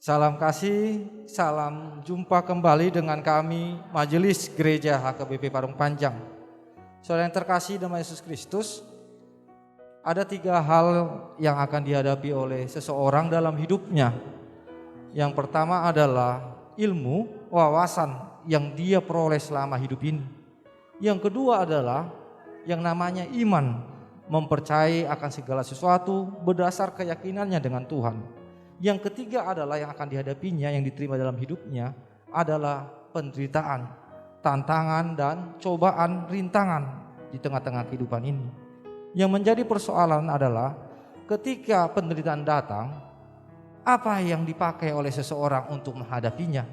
Salam kasih, salam jumpa kembali dengan kami Majelis Gereja HKBP Parung Panjang. Saudara yang terkasih dalam Yesus Kristus, ada 3 hal yang akan dihadapi oleh seseorang dalam hidupnya. Yang pertama adalah ilmu, wawasan yang dia peroleh selama hidup ini. Yang kedua adalah yang namanya iman, mempercayai akan segala sesuatu berdasar keyakinannya dengan Tuhan. Yang ketiga adalah yang akan dihadapinya, yang diterima dalam hidupnya adalah penderitaan, tantangan dan cobaan, rintangan di tengah-tengah kehidupan ini. Yang menjadi persoalan adalah ketika penderitaan datang, apa yang dipakai oleh seseorang untuk menghadapinya.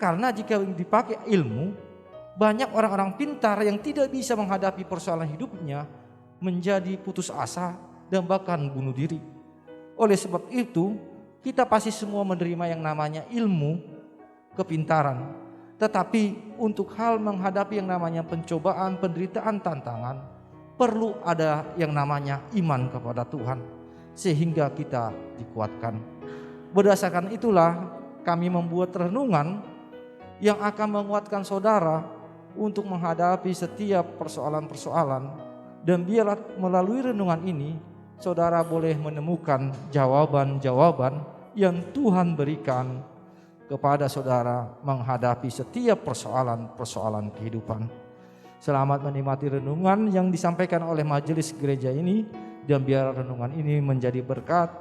Karena jika dipakai ilmu, banyak orang-orang pintar yang tidak bisa menghadapi persoalan hidupnya menjadi putus asa dan bahkan bunuh diri. Oleh sebab itu, kita pasti semua menerima yang namanya ilmu, kepintaran. Tetapi untuk hal menghadapi yang namanya pencobaan, penderitaan, tantangan, perlu ada yang namanya iman kepada Tuhan, sehingga kita dikuatkan. Berdasarkan itulah kami membuat renungan yang akan menguatkan saudara untuk menghadapi setiap persoalan-persoalan. Dan biarlah melalui renungan ini saudara boleh menemukan jawaban-jawaban yang Tuhan berikan kepada saudara menghadapi setiap persoalan-persoalan kehidupan. Selamat menikmati renungan yang disampaikan oleh majelis gereja ini, dan biar renungan ini menjadi berkat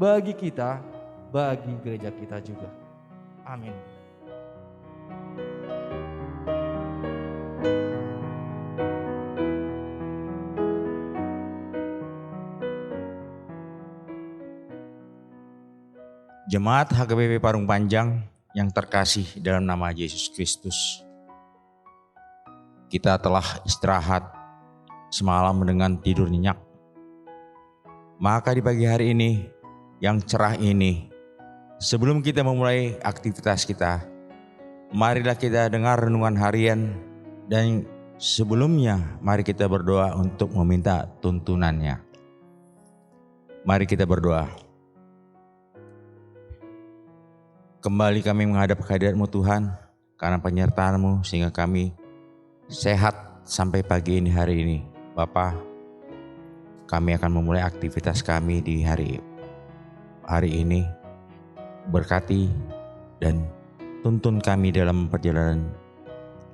bagi kita, bagi gereja kita juga. Amin. Jemaat HKBP Parung Panjang yang terkasih dalam nama Yesus Kristus, kita telah istirahat semalam dengan tidur nyenyak. Maka di pagi hari ini yang cerah ini, sebelum kita memulai aktivitas kita, marilah kita dengar renungan harian, dan sebelumnya mari kita berdoa untuk meminta tuntunannya. Mari kita berdoa. Kembali kami menghadap kehadirat-Mu Tuhan, karena penyertaan-Mu sehingga kami sehat sampai pagi ini hari ini. Bapa, kami akan memulai aktivitas kami di hari ini. Berkati dan tuntun kami dalam perjalanan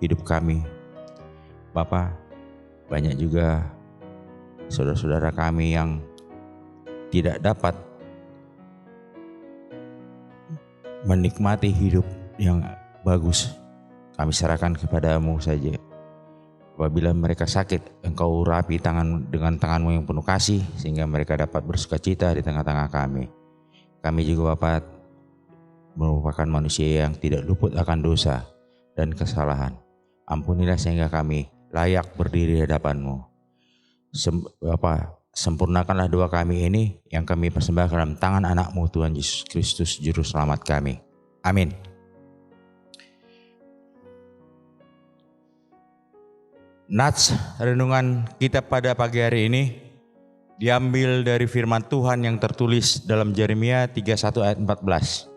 hidup kami. Bapa, banyak juga saudara-saudara kami yang tidak dapat menikmati hidup yang bagus. Kami serahkan kepada-Mu saja. Apabila mereka sakit, Engkau urapi dengan tangan-Mu yang penuh kasih, sehingga mereka dapat bersukacita di tengah-tengah kami. Kami juga Bapa merupakan manusia yang tidak luput akan dosa dan kesalahan. Ampunilah sehingga kami layak berdiri di hadapan-Mu. Sempurnakanlah doa kami ini yang kami persembahkan dalam tangan anak-Mu Tuhan Yesus Kristus Juru Selamat kami. Amin. Nats renungan kita pada pagi hari ini diambil dari firman Tuhan yang tertulis dalam Yeremia 31 ayat 14.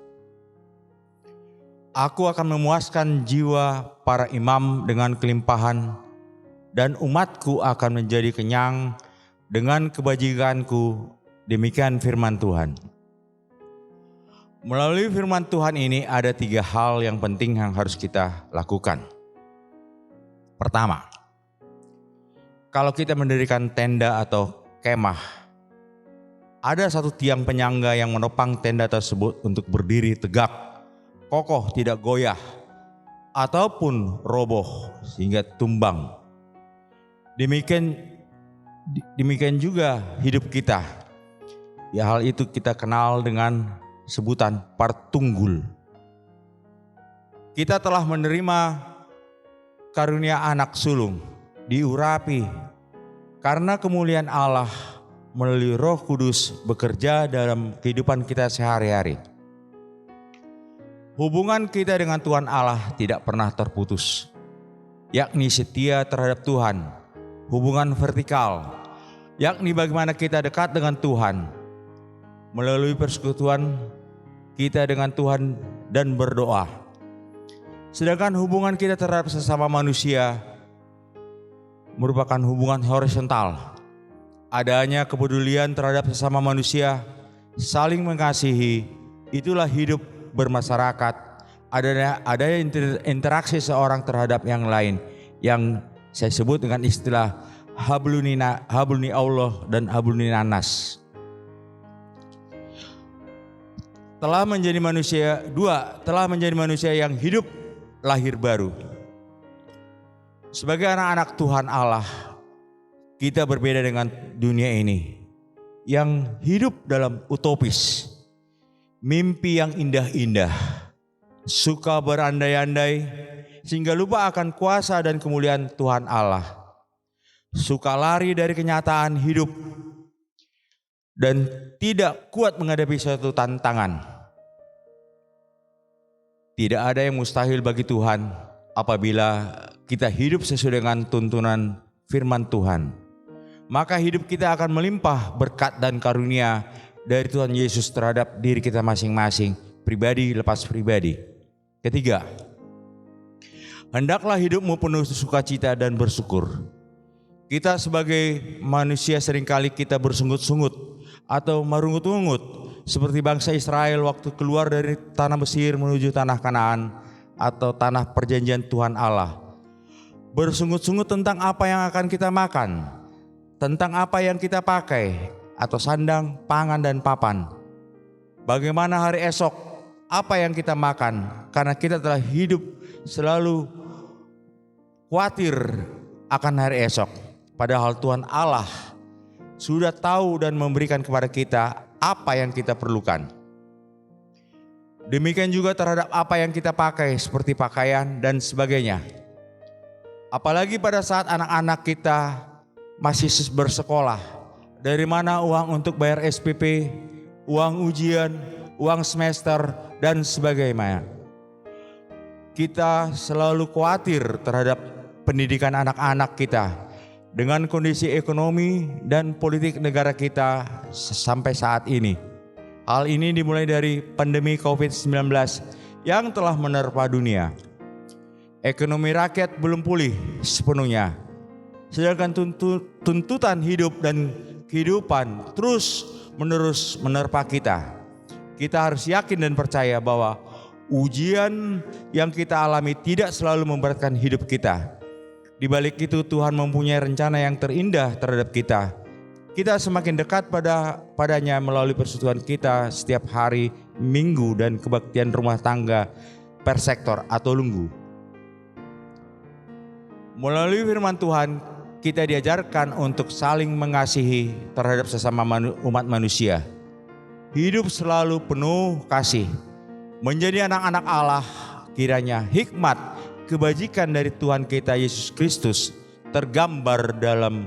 Aku akan memuaskan jiwa para imam dengan kelimpahan, dan umatku akan menjadi kenyang dengan kebajikanku, demikian firman Tuhan. Melalui firman Tuhan ini ada 3 hal yang penting yang harus kita lakukan. Pertama, kalau kita mendirikan tenda atau kemah, ada satu tiang penyangga yang menopang tenda tersebut untuk berdiri tegak, kokoh, tidak goyah, ataupun roboh sehingga tumbang. Demikian juga hidup kita. Ya, hal itu kita kenal dengan sebutan partunggul. Kita telah menerima karunia anak sulung, diurapi karena kemuliaan Allah melalui Roh Kudus bekerja dalam kehidupan kita sehari-hari. Hubungan kita dengan Tuhan Allah tidak pernah terputus, yakni setia terhadap Tuhan. Hubungan vertikal, yakni bagaimana kita dekat dengan Tuhan. Melalui persekutuan kita dengan Tuhan dan berdoa. Sedangkan hubungan kita terhadap sesama manusia merupakan hubungan horizontal. Adanya kepedulian terhadap sesama manusia, saling mengasihi, itulah hidup bermasyarakat. Adanya interaksi seorang terhadap yang lain yang saya sebut dengan istilah habluni Allah dan habluni nas. Telah menjadi manusia yang hidup lahir baru. Sebagai anak-anak Tuhan Allah, kita berbeda dengan dunia ini yang hidup dalam utopis, mimpi yang indah-indah, suka berandai-andai sehingga lupa akan kuasa dan kemuliaan Tuhan Allah. Suka lari dari kenyataan hidup dan tidak kuat menghadapi suatu tantangan. Tidak ada yang mustahil bagi Tuhan apabila kita hidup sesuai dengan tuntunan firman Tuhan. Maka hidup kita akan melimpah berkat dan karunia dari Tuhan Yesus terhadap diri kita masing-masing, pribadi lepas pribadi. Ketiga, hendaklah hidupmu penuh sukacita dan bersyukur. Kita sebagai manusia seringkali kita bersungut-sungut atau merungut-rungut seperti bangsa Israel waktu keluar dari tanah Mesir menuju tanah Kanaan atau tanah perjanjian Tuhan Allah. Bersungut-sungut tentang apa yang akan kita makan, tentang apa yang kita pakai atau sandang, pangan dan papan. Bagaimana hari esok, apa yang kita makan, karena kita telah hidup selalu khawatir akan hari esok. Padahal Tuhan Allah sudah tahu dan memberikan kepada kita apa yang kita perlukan. Demikian juga terhadap apa yang kita pakai seperti pakaian dan sebagainya. Apalagi pada saat anak-anak kita masih bersekolah. Dari mana uang untuk bayar SPP, uang ujian, uang semester dan sebagainya. Kita selalu khawatir terhadap pendidikan anak-anak kita. Dengan kondisi ekonomi dan politik negara kita sampai saat ini. Hal ini dimulai dari pandemi COVID-19 yang telah menerpa dunia. Ekonomi rakyat belum pulih sepenuhnya. Sedangkan tuntutan hidup dan kehidupan terus menerus menerpa kita. Kita harus yakin dan percaya bahwa ujian yang kita alami tidak selalu memberatkan hidup kita. Di balik itu Tuhan mempunyai rencana yang terindah terhadap kita. Kita semakin dekat padanya melalui persekutuan kita setiap hari, minggu dan kebaktian rumah tangga per sektor atau lunggu. Melalui firman Tuhan kita diajarkan untuk saling mengasihi terhadap sesama umat manusia. Hidup selalu penuh kasih. Menjadi anak-anak Allah, kiranya hikmat kebajikan dari Tuhan kita Yesus Kristus tergambar dalam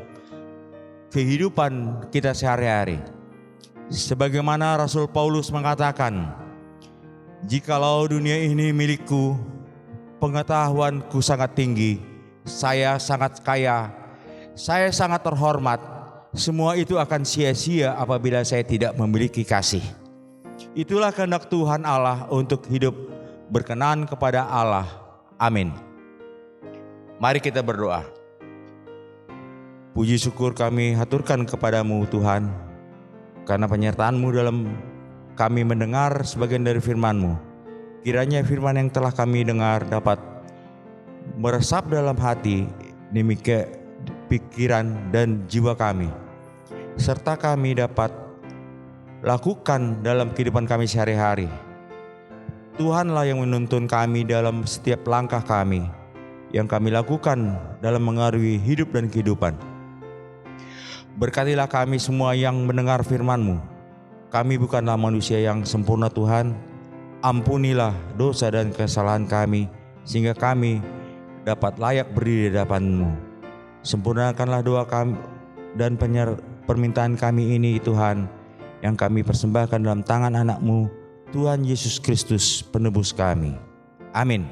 kehidupan kita sehari-hari. Sebagaimana Rasul Paulus mengatakan, jikalau dunia ini milikku, pengetahuanku sangat tinggi, saya sangat kaya, saya sangat terhormat, semua itu akan sia-sia apabila saya tidak memiliki kasih. Itulah kehendak Tuhan Allah untuk hidup berkenan kepada Allah. Amin. Mari kita berdoa. Puji syukur kami haturkan kepadamu Tuhan, karena penyertaan-Mu dalam kami mendengar sebagian dari firman-Mu. Kiranya firman yang telah kami dengar dapat meresap dalam hati, demikian pikiran dan jiwa kami, serta kami dapat lakukan dalam kehidupan kami sehari-hari. Tuhanlah yang menuntun kami dalam setiap langkah kami yang kami lakukan dalam mengaruhi hidup dan kehidupan. Berkatilah kami semua yang mendengar firman-Mu. Kami bukanlah manusia yang sempurna Tuhan. Ampunilah dosa dan kesalahan kami sehingga kami dapat layak berdiri di hadapan-Mu. Sempurnakanlah doa kami dan permintaan kami ini Tuhan, yang kami persembahkan dalam tangan anak-Mu, Tuhan Yesus Kristus penebus kami. Amin.